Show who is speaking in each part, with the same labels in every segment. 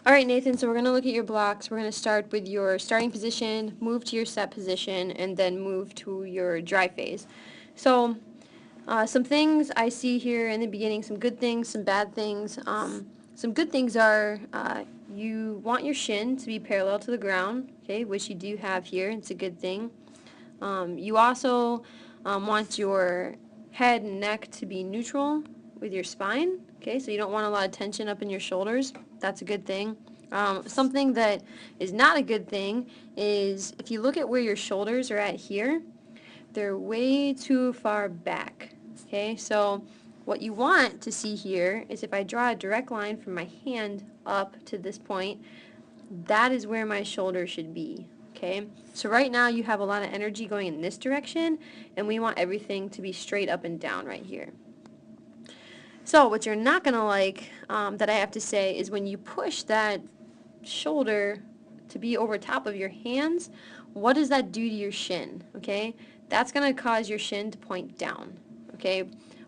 Speaker 1: Alright, Nathan, so we're going to look at your blocks. We're going to start with your starting position, move to your set position, and then move to your dry phase. So, some things I see here in the beginning, some good things, some bad things. Some good things are you want your shin to be parallel to the ground, okay, which you do have here. It's a good thing. You also want your head and neck to be neutral with your spine, okay, so you don't want a lot of tension up in your shoulders. That's a good thing. Something that is not a good thing is if you look at where your shoulders are at here, they're way too far back, okay, so what you want to see here is if I draw a direct line from my hand up to this point, that is where my shoulder should be, okay? So right now you have a lot of energy going in this direction, and we want everything to be straight up and down right here. So what you're not going to like, that I have to say, is when you push that shoulder to be over top of your hands, what does that do to your shin, okay? That's going to cause your shin to point down, okay?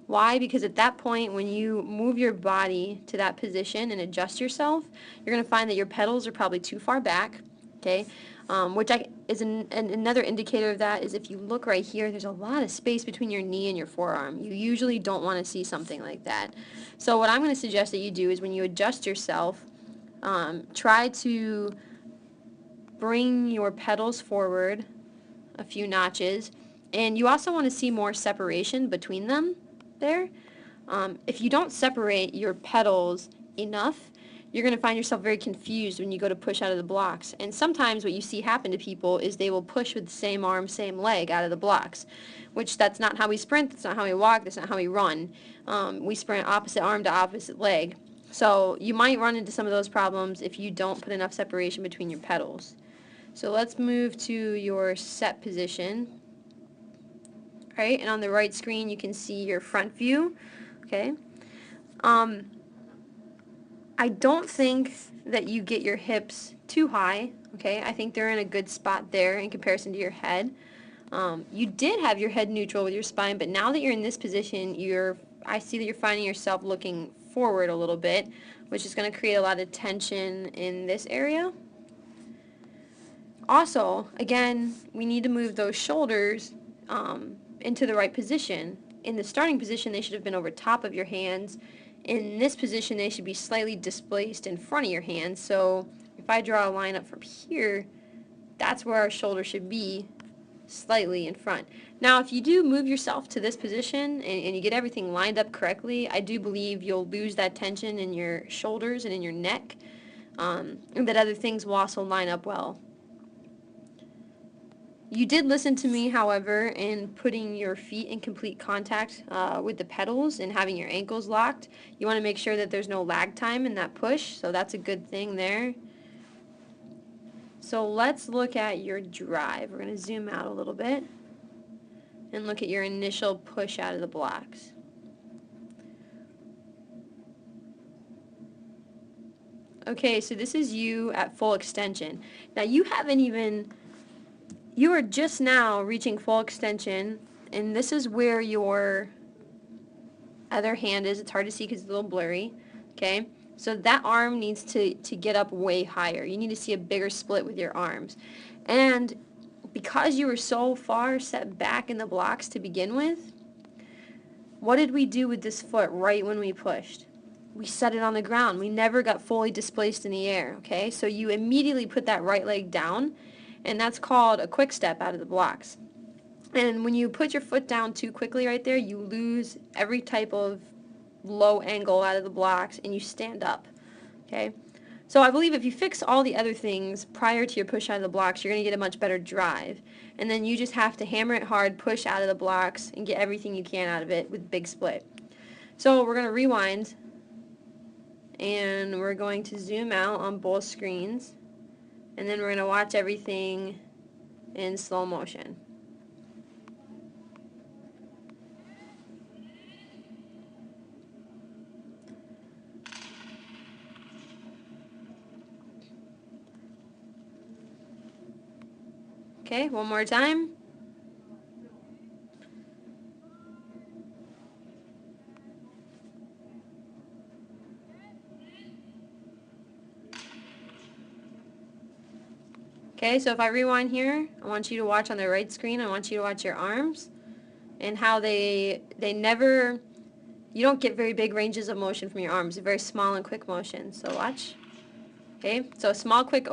Speaker 1: Why? Because at that point, when you move your body to that position and adjust yourself, you're going to find that your pedals are probably too far back, okay? Another indicator of that is if you look right here, there's a lot of space between your knee and your forearm. You usually don't want to see something like that. So what I'm going to suggest that you do is when you adjust yourself, try to bring your pedals forward a few notches, and you also want to see more separation between them there. If you don't separate your pedals enough, you're going to find yourself very confused when you go to push out of the blocks. And sometimes what you see happen to people is they will push with the same arm, same leg out of the blocks, which that's not how we sprint, that's not how we walk, that's not how we run. We sprint opposite arm to opposite leg. So you might run into some of those problems if you don't put enough separation between your pedals. So let's move to your set position. Right, and on the right screen you can see your front view. Okay. I don't think that you get your hips too high. Okay, I think they're in a good spot there in comparison to your head. You did have your head neutral with your spine, but now that you're in this position, I see that you're finding yourself looking forward a little bit, which is going to create a lot of tension in this area. Also, again, we need to move those shoulders into the right position. In the starting position, they should have been over top of your hands. In this position, they should be slightly displaced in front of your hands. So if I draw a line up from here, that's where our shoulder should be, slightly in front. Now, if you do move yourself to this position and you get everything lined up correctly, I do believe you'll lose that tension in your shoulders and in your neck, and that other things will also line up well. You did listen to me, however, in putting your feet in complete contact with the pedals and having your ankles locked. You want to make sure that there's no lag time in that push, so that's a good thing there. So let's look at your drive. We're going to zoom out a little bit and look at your initial push out of the blocks. Okay, so this is you at full extension. Now you are just now reaching full extension, and this is where your other hand is. It's hard to see because it's a little blurry, okay? So that arm needs to get up way higher. You need to see a bigger split with your arms. And because you were so far set back in the blocks to begin with, what did we do with this foot right when we pushed? We set it on the ground. We never got fully displaced in the air, okay? So you immediately put that right leg down, and that's called a quick step out of the blocks. And when you put your foot down too quickly right there, you lose every type of low angle out of the blocks and you stand up, okay? So I believe if you fix all the other things prior to your push out of the blocks, you're going to get a much better drive. And then you just have to hammer it hard, push out of the blocks, and get everything you can out of it with big split. So we're going to rewind, and we're going to zoom out on both screens, and then we're going to watch everything in slow motion. Okay, one more time. Okay, so if I rewind here, I want you to watch on the right screen, I want you to watch your arms and how they never, you don't get very big ranges of motion from your arms, very small and quick motions. So watch. Okay, so small quick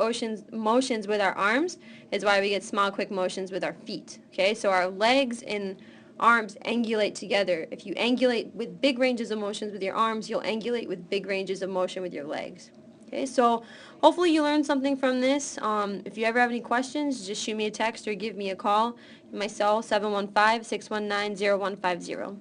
Speaker 1: motions with our arms is why we get small quick motions with our feet. Okay, so our legs and arms angulate together. If you angulate with big ranges of motions with your arms, you'll angulate with big ranges of motion with your legs. Okay, so hopefully you learned something from this. If you ever have any questions, just shoot me a text or give me a call. My cell 715-619-0150.